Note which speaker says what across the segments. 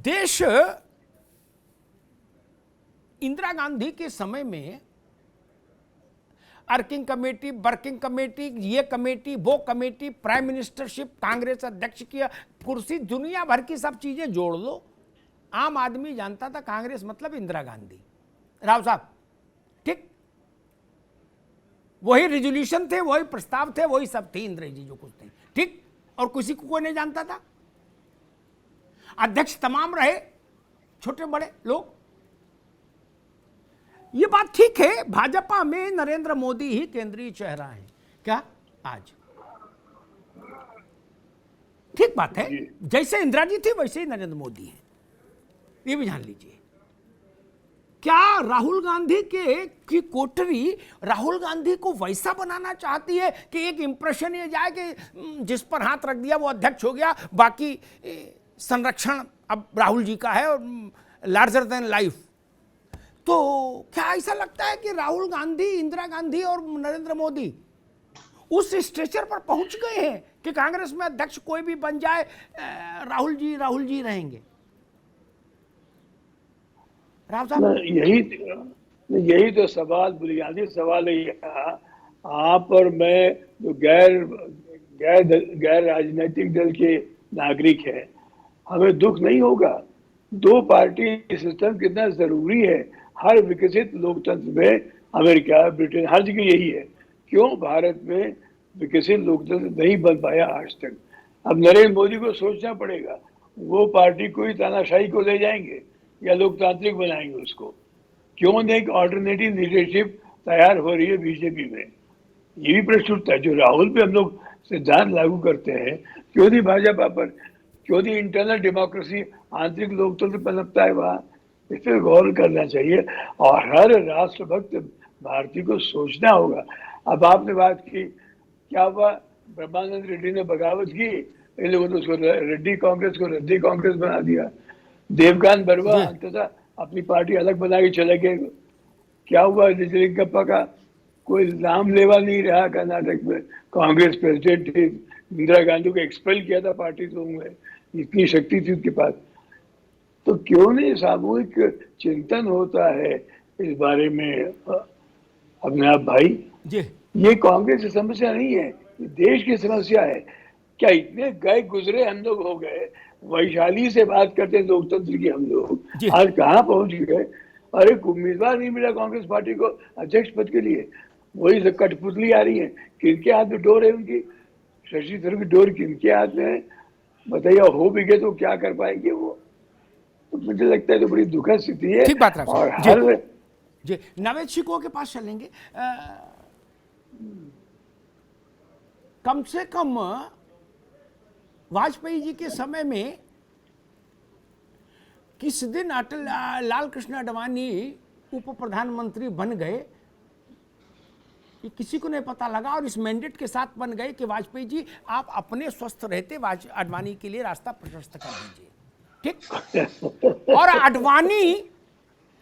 Speaker 1: देश इंदिरा गांधी के समय में अर्किंग कमेटी, वर्किंग कमेटी, ये कमेटी, वो कमेटी, प्राइम मिनिस्टरशिप, कांग्रेस अध्यक्ष की कुर्सी, दुनिया भर की सब चीजें जोड़ लो, आम आदमी जानता था कांग्रेस मतलब इंदिरा गांधी। राव साहब, ठीक, वही रिजोल्यूशन थे, वही प्रस्ताव थे, वही सब थे, इंदिरा जी जो कुछ थे, ठीक, और किसी को कोई नहीं जानता था। अध्यक्ष तमाम रहे, छोटे बड़े लोग। ये बात ठीक है, भाजपा में नरेंद्र मोदी ही केंद्रीय चेहरा है क्या आज? ठीक बात है, जैसे इंदिरा जी थी वैसे ही नरेंद्र मोदी है, ये भी जान लीजिए। क्या राहुल गांधी की कोठरी राहुल गांधी को वैसा बनाना चाहती है कि एक इंप्रेशन ये जाए कि जिस पर हाथ रख दिया वो अध्यक्ष हो गया, बाकी संरक्षण अब राहुल जी का है और लार्जर देन लाइफ? तो क्या ऐसा लगता है कि राहुल गांधी, इंदिरा गांधी और नरेंद्र मोदी उस स्टेचर पर पहुंच गए हैं कि कांग्रेस में अध्यक्ष कोई भी बन जाए राहुल जी रहेंगे? राव साहब,
Speaker 2: यही तो सवाल, बुनियादी सवाल है। आप और मैं जो गैर राजनीतिक दल के नागरिक हैं, हमें दुख नहीं होगा? दो पार्टी सिस्टम कितना जरूरी है हर विकसित लोकतंत्र में। अमेरिका, ब्रिटेन, हर जगह यही है। क्यों भारत में विकसित लोकतंत्र नहीं बन पाया आज तक? अब नरेंद्र मोदी को सोचना पड़ेगा, वो पार्टी को ही तानाशाही को ले जाएंगे या लोकतांत्रिक बनाएंगे उसको? क्यों नहीं एक ऑल्टरनेटिव लीडरशिप तैयार हो रही है बीजेपी में? ये भी प्रश्न उठता है। जो राहुल पे हम लोग सिद्धांत लागू करते हैं, क्यों नहीं भाजपा पर? क्यों नहीं इंटरनल डेमोक्रेसी, आंतरिक लोकतंत्र पनपता है वहां? इस पर गौर करना चाहिए और हर राष्ट्रभक्त भारतीय को सोचना होगा। अब आपने बात की, क्या हुआ? ब्रह्मानंद रेड्डी ने बगावत की, इन लोगों ने उसको रेड्डी कांग्रेस को रद्दी कांग्रेस बना दिया। देवकांत बरुआ अंततः अपनी पार्टी अलग बना के चले गए। क्या हुआ? निजलिंगप्पा का कोई नाम लेवा नहीं रहा कर्नाटक में। कांग्रेस प्रेसिडेंट थी, इंदिरा गांधी को एक्सपेल किया था पार्टी से, इतनी शक्ति थी उसके पास। तो क्यों नहीं सामूहिक चिंतन होता है इस बारे में? अपने आप भाई, ये कांग्रेस की समस्या नहीं है, ये देश की समस्या है। क्या इतने गए गुजरे हम लोग हो गए? वैशाली से बात करते हैं लोकतंत्र की हम लोग, आज कहाँ पहुंच गए? अरे उम्मीदवार नहीं मिला कांग्रेस पार्टी को अध्यक्ष पद के लिए, वही कठपुतली आ रही है। किनके हाथ में डोर है उनकी? शशि थरूर की डोर किनके हाथ में है बताइए? हो भी गए तो क्या कर पाएंगे वो? तो मुझे लगता है तो बड़ी दुखद स्थिति है।
Speaker 1: ठीक बात
Speaker 2: और
Speaker 1: हर जी नवेद शिकोह के पास चलेंगे। कम से कम वाजपेयी जी के समय में किस दिन अटल लाल कृष्ण आडवाणी उप प्रधानमंत्री बन गए ये किसी को नहीं पता लगा, और इस मैंडेट के साथ बन गए कि वाजपेयी जी आप अपने स्वस्थ रहते आडवाणी के लिए रास्ता प्रशस्त कर दीजिए, ठीक। और आडवाणी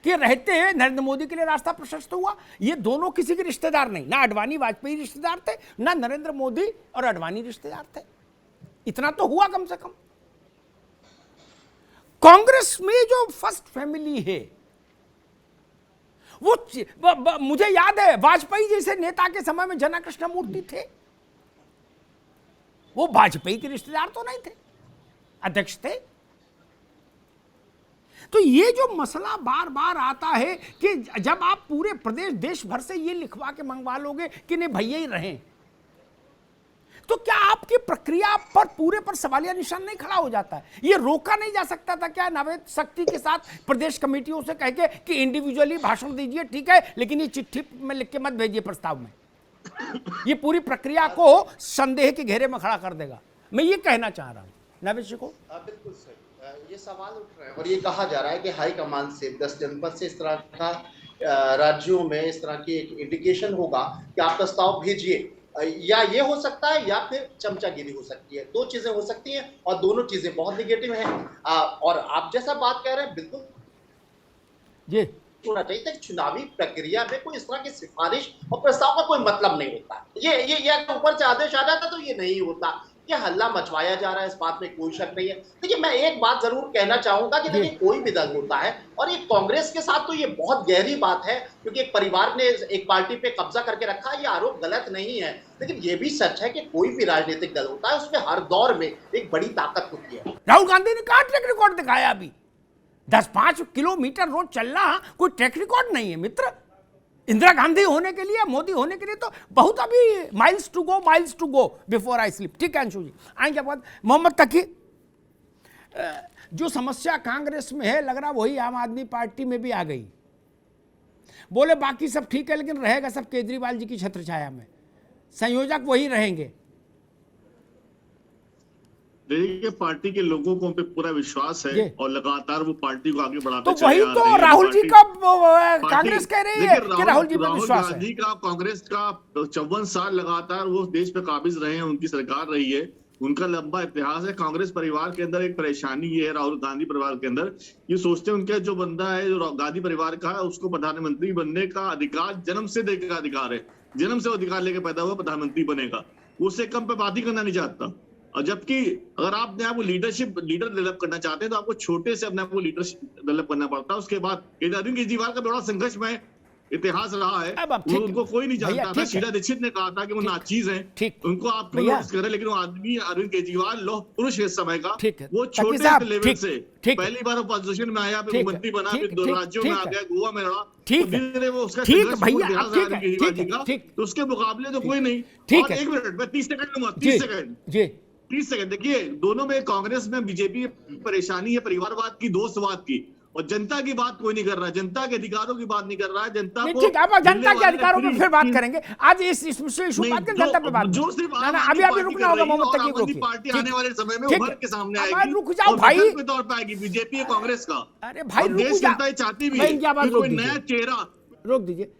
Speaker 1: के रहते नरेंद्र मोदी के लिए रास्ता प्रशस्त हुआ। ये दोनों किसी के रिश्तेदार नहीं, ना आडवाणी वाजपेयी रिश्तेदार थे, ना नरेंद्र मोदी और आडवाणी रिश्तेदार थे। इतना तो हुआ कम से कम। कांग्रेस में जो फर्स्ट फैमिली है वो मुझे याद है वाजपेयी जैसे नेता के समय में जना कृष्णमूर्ति थे, वो वाजपेयी के रिश्तेदार तो नहीं थे, अध्यक्ष थे। तो ये जो मसला बार बार आता है कि जब आप पूरे प्रदेश देश भर से ये लिखवा के मंगवा लोगे कि नहीं भैया ही रहें, तो क्या आपकी प्रक्रिया पर पूरे पर सवालिया निशान नहीं खड़ा हो जाता है? ये रोका नहीं जा सकता था क्या नवेद सख्ती के साथ प्रदेश कमेटियों से कह के कि इंडिविजुअली भाषण दीजिए, ठीक है, लेकिन ये चिट्ठी में लिख के मत भेजिए प्रस्ताव में? ये पूरी प्रक्रिया को संदेह के घेरे में खड़ा कर देगा। मैं ये कहना चाह रहा हूं नवेद जी को।
Speaker 3: बिल्कुल सही, ये सवाल उठ रहे हैं और ये कहा जा रहा है कि हाईकमान से 10 जनपद से इस तरह का राज्यों में इस तरह की एक इंडिकेशन होगा कि आप प्रस्ताव भेजिए, या ये हो सकता है या फिर चमचागिरी हो सकती है। दो चीजें हो सकती हैं और दोनों चीजें बहुत निगेटिव हैं। और आप जैसा बात कह रहे हैं बिल्कुल
Speaker 1: जी
Speaker 3: होना चाहिए था। चुनावी प्रक्रिया में कोई इस तरह की सिफारिश और प्रस्ताव का कोई मतलब नहीं होता। ये ऊपर से आदेश आ जाता तो ये नहीं होता। ये हल्ला मचवाया जा रहा है, इस बात में कोई शक नहीं है। देखिए, मैं एक बात जरूर कहना चाहूंगा कि देखिए, कोई भी दल होता है, और ये कांग्रेस के साथ तो ये बहुत गहरी बात है, क्योंकि एक परिवार ने एक पार्टी पे कब्जा करके रखा है, ये आरोप गलत नहीं है। लेकिन ये भी सच है कि कोई भी राजनीतिक दल होता है, उसमें हर दौर में एक बड़ी ताकत होती है।
Speaker 1: राहुल गांधी ने कहा ट्रैक रिकॉर्ड दिखाया, अभी 10-5 किलोमीटर रोज चलना कोई ट्रैक रिकॉर्ड नहीं है मित्र। इंदिरा गांधी होने के लिए, मोदी होने के लिए तो बहुत अभी miles to go before I sleep. ठीक है अंशु जी, आएंगे बाद। मोहम्मद तकी, जो समस्या कांग्रेस में है लग रहा वही आम आदमी पार्टी में भी आ गई। बोले बाकी सब ठीक है लेकिन रहेगा सब केजरीवाल जी की छत्र छाया में, संयोजक वही रहेंगे।
Speaker 4: देखिए, पार्टी के लोगों को उन पे पूरा विश्वास है और लगातार वो पार्टी को आगे बढ़ाते
Speaker 1: तो वही तो राहुल जी का कांग्रेस कह रही है कि राहुल जी पे विश्वास है।
Speaker 4: गांधी का कांग्रेस का 54 साल लगातार वो देश पे काबिज रहे हैं, उनकी सरकार रही है, उनका लंबा इतिहास है। कांग्रेस परिवार के अंदर एक परेशानी ये है, राहुल गांधी परिवार के अंदर ये सोचते हैं उनके जो बंदा है, जो गांधी परिवार का है, उसको प्रधानमंत्री बनने का अधिकार जन्म से देकर अधिकार है, जन्म से अधिकार लेके पैदा हुआ प्रधानमंत्री बनेगा, उससे कम पे बात ही करना नहीं चाहता। और जबकि अगर आप अपने आप को लीडर डेवलप करना चाहते हैं तो आपको छोटे से अपने आप को लीडरशिप डेवलप करना पड़ता है। उसके बाद अरविंद केजरीवाल का बड़ा संघर्ष में इतिहास रहा है, उनको कोई नहीं जानता था। शीला दीक्षित ने कहा था कि वो नाचीज हैं, उनको आप नोटिस करें, लेकिन वो आदमी अरविंद केजरीवाल लौह पुरुष है इस समय का, वो छोटे से लेवल से पहली बार अपोजिशन में आया, फिर मंत्री बना, फिर 2 राज्यों में आ गया, गोवा में रहा, वो उसका तो उसके मुकाबले तो कोई नहीं। और 1 मिनट में 30 सेकंड लूंगा, 30 सेकंड। देखिए, दोनों में कांग्रेस में बीजेपी परेशानी है परिवारवाद की, दोस्तवाद की, और जनता की बात कोई नहीं कर रहा है, जनता के अधिकारों की बात नहीं कर रहा है। जनता को
Speaker 1: ठीक है, अब जनता के अधिकारों पे फिर बात करेंगे। आज इस इशू बात कर जनता पे बात
Speaker 4: जो सिर्फ
Speaker 1: अभी अभी रुकना होगा। मोहम्मद तकी को
Speaker 4: पार्टी आने वाले समय में उभर के सामने आएगी,
Speaker 1: रुक जाओ भाई,
Speaker 4: के तौर पे आएगी बीजेपी या कांग्रेस का।
Speaker 1: अरे भाई
Speaker 4: देश जनता ये चाहती भी है कि कोई नया चेहरा।
Speaker 1: रोक दीजिए,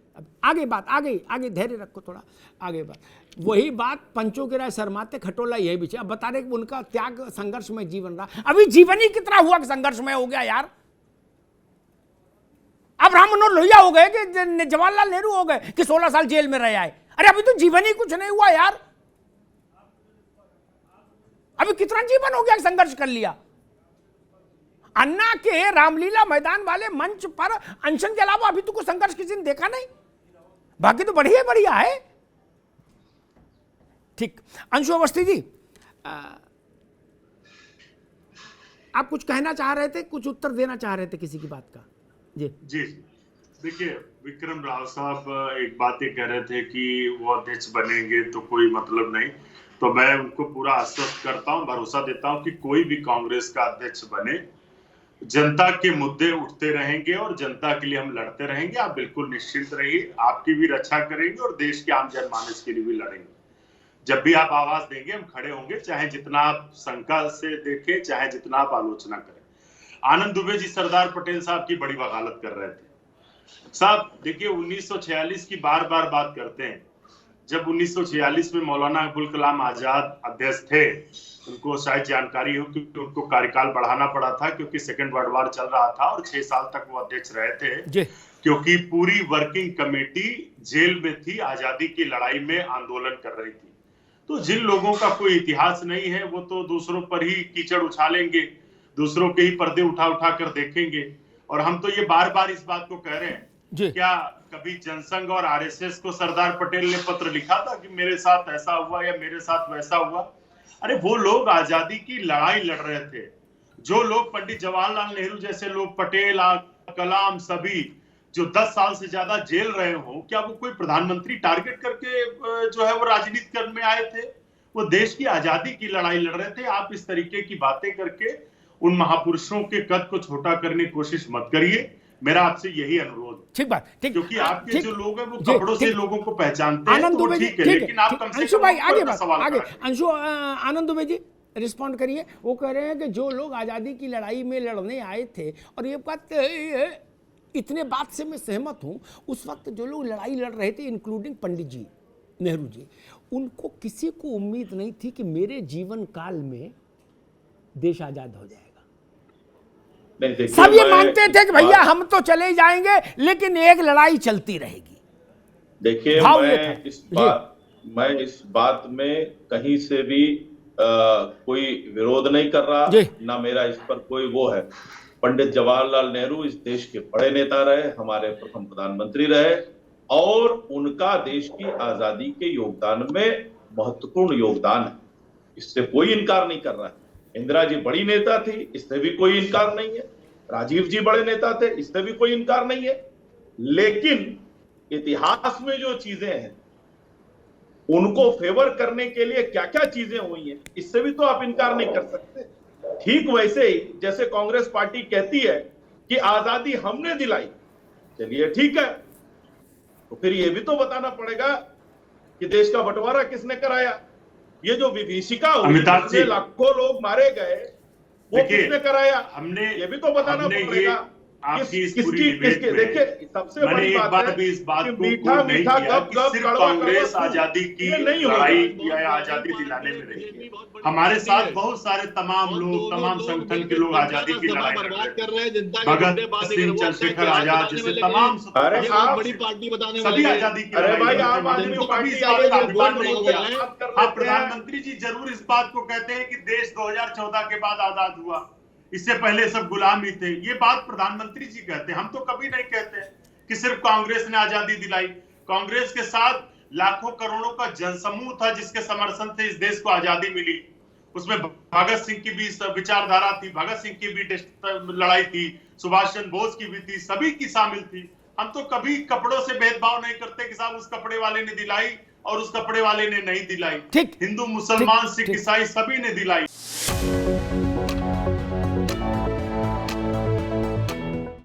Speaker 1: आगे बात, आगे धैर्य रखो थोड़ा, आगे बात। वही बात पंचों के राय शर्माते खटोला यही भी। अब बता रहे कि उनका त्याग संघर्ष में जीवन रहा, अभी जीवन ही कितना हुआ कि संघर्ष में हो गया यार। अब राम मनोहर लोहिया हो गए कि जवाहरलाल नेहरू हो गए कि 16 साल जेल में रह आए। अरे अभी तो जीवन ही कुछ नहीं हुआ यार, अभी कितना जीवन हो गया, संघर्ष कर लिया। अन्ना के रामलीला मैदान वाले मंच पर अनशन के अलावा अभी तो कुछ संघर्ष किसी ने देखा नहीं, बाकी तो बढ़िया बढ़िया है। ठीक, अंशु अवस्थी जी, आप कुछ कहना चाह रहे थे, कुछ उत्तर देना चाह रहे थे किसी की बात का? जी
Speaker 5: जी, देखिए, विक्रम राव साहब एक बात ये कह रहे थे कि वो अध्यक्ष बनेंगे तो कोई मतलब नहीं, तो मैं उनको पूरा आश्वस्त करता हूं, भरोसा देता हूं कि कोई भी कांग्रेस का अध्यक्ष बने, जनता के मुद्दे उठते रहेंगे और जनता के लिए हम लड़ते रहेंगे। आप बिल्कुल निश्चिंत रहिए, आपकी भी रक्षा करेंगे और देश के आम जनमानस के लिए भी लड़ेंगे। जब भी आप आवाज देंगे हम खड़े होंगे, चाहे जितना आप शंका से देखें, चाहे जितना आप आलोचना करें। आनंद दुबे जी सरदार पटेल साहब की बड़ी वकालत कर रहे थे। साहब देखिए, 1946 की बार बार बात करते हैं। जब 1946 में मौलाना अबुल कलाम आजाद अध्यक्ष थे, उनको शायद जानकारी हो कि उनको कार्यकाल बढ़ाना पड़ा था क्योंकि सेकेंड वर्ल्ड वॉर चल रहा था, और 6 साल तक वो अध्यक्ष रहे थे क्योंकि पूरी वर्किंग कमेटी जेल में थी, आजादी की लड़ाई में आंदोलन कर रही थी। तो जिन लोगों का कोई इतिहास नहीं है वो तो दूसरों पर ही कीचड़ उछालेंगे, दूसरों के ही पर्दे उठा उठा कर देखेंगे। और हम तो ये बार बार इस बात को कह रहे हैं, क्या कभी जनसंघ और आरएसएस को सरदार पटेल ने पत्र लिखा था कि मेरे साथ ऐसा हुआ या मेरे साथ वैसा हुआ? अरे वो लोग आजादी की लड़ाई लड़ रहे थे। जो लोग पंडित जवाहरलाल नेहरू जैसे लोग, पटेल, कलाम, सभी जो 10 साल से ज्यादा जेल रहे हो, क्या वो कोई प्रधानमंत्री टारगेट करके जो है वो राजनीति करने में आए थे? वो देश की आजादी की लड़ाई लड़ रहे थे। आप इस तरीके की बातें करके उन महापुरुषों के कद को छोटा करने की कोशिश मत करिए, मेरा आपसे यही अनुरोध।
Speaker 1: ठीक बात, ठीक,
Speaker 5: क्योंकि आपके जो लोग हैं वो कपड़ों से लोगों को पहचानते हैं, तो ठीक है, लेकिन आप कम से
Speaker 1: अंशु भाई आगे बात,
Speaker 5: सवाल
Speaker 1: आगे अंशु, आनंद दुबे जी रिस्पॉन्ड करिए। वो कह रहे हैं कि जो लोग आजादी की लड़ाई में लड़ने आए थे, और ये बात इतने बात से मैं सहमत हूं, उस वक्त जो लोग लड़ाई लड़ रहे थे इंक्लूडिंग पंडित जी, नेहरू जी, उनको किसी को उम्मीद नहीं थी कि मेरे जीवन काल में देश आजाद हो जाएगा। सब ये मानते थे कि भैया हम तो चले जाएंगे लेकिन एक लड़ाई चलती रहेगी।
Speaker 6: देखिए, मैं इस बात में कहीं से भी कोई विरोध नहीं कर रहा,
Speaker 1: जी।
Speaker 6: ना मेरा इस पर कोई वो है। पंडित जवाहरलाल नेहरू इस देश के बड़े नेता रहे, हमारे प्रथम प्रधानमंत्री रहे, और उनका देश की आजादी के योगदान में महत्वपूर्ण योगदान है, इससे कोई इनकार नहीं कर रहा है। इंदिरा जी बड़ी नेता थी, इससे भी कोई इनकार नहीं है। राजीव जी बड़े नेता थे, इससे भी कोई इनकार नहीं है। लेकिन इतिहास में जो चीजें हैं उनको फेवर करने के लिए क्या क्या चीजें हुई हैं, इससे भी तो आप इनकार नहीं कर सकते। ठीक वैसे ही जैसे कांग्रेस पार्टी कहती है कि आजादी हमने दिलाई, चलिए ठीक है, तो फिर ये भी तो बताना पड़ेगा कि देश का बंटवारा किसने कराया। ये जो विभीषिका हुई,
Speaker 5: अमिताभ जी,
Speaker 6: जिसमें लाखों लोग मारे गए, वो
Speaker 5: देखिए,
Speaker 6: किसने कराया,
Speaker 5: हमने
Speaker 6: ये भी तो बताना पड़ेगा।
Speaker 5: आपकी इस पूरी
Speaker 6: किसकी
Speaker 5: डिबेट में
Speaker 6: देखिए, सबसे
Speaker 5: मैंने
Speaker 6: बड़ी
Speaker 5: एक
Speaker 6: बात
Speaker 5: बार
Speaker 6: है
Speaker 5: भी इस बात
Speaker 6: कि
Speaker 5: को
Speaker 6: मीठा
Speaker 5: नहीं
Speaker 6: मीठा
Speaker 5: किया
Speaker 6: गप
Speaker 5: कि
Speaker 6: गप
Speaker 5: सिर्फ
Speaker 6: कड़वा
Speaker 5: कांग्रेस
Speaker 6: कड़वा
Speaker 5: आजादी की
Speaker 6: ये नहीं होगा।
Speaker 5: लड़ाई या आजादी दिलाने में रही है। हमारे साथ बहुत सारे तमाम लोग, तमाम संगठन के लोग आजादी की लड़ाई कर रहे हैं। भगत सिंह, चंद्रशेखर आजाद जैसे तमाम
Speaker 6: अरे आप
Speaker 7: बड़ी पार्टी बताने
Speaker 5: सभी आजादी की
Speaker 6: अरे
Speaker 5: लड़ाई
Speaker 6: भाई,
Speaker 5: लड़ रहे
Speaker 6: आम
Speaker 5: हैं।
Speaker 6: आदमी
Speaker 5: तो कभी
Speaker 6: पार्टी
Speaker 5: इस बात का
Speaker 6: आई है,
Speaker 5: अभिमान
Speaker 6: बोल
Speaker 5: नहीं
Speaker 6: बोल
Speaker 5: किया
Speaker 6: के
Speaker 5: है।
Speaker 6: बात कर
Speaker 5: हाँ,
Speaker 6: लेते हैं।
Speaker 5: प्रधानमंत्री जी जरूर इस बात को कहते हैं कि देश 2014 के बाद आजाद हुआ, इससे पहले सब गुलाम ही थे। ये बात प्रधानमंत्री जी कहते हैं, हम तो कभी नहीं कहते कि सिर्फ कांग्रेस ने आजादी दिलाई। कांग्रेस के साथ लाखों करोड़ों का जनसमूह था जिसके समर्थन से इस देश को आजादी मिली। उसमें भगत सिंह की भी विचारधारा थी, भगत सिंह की भी लड़ाई थी, सुभाष चंद्र बोस की भी थी, सभी की शामिल थी। हम तो कभी कपड़ों से भेदभाव नहीं करते कि साहब उस कपड़े वाले ने दिलाई और उस कपड़े वाले ने नहीं दिलाई।
Speaker 1: ठीक,
Speaker 5: हिंदू, मुसलमान, सिख,
Speaker 1: ठीक।
Speaker 5: ईसाई सभी ने दिलाई।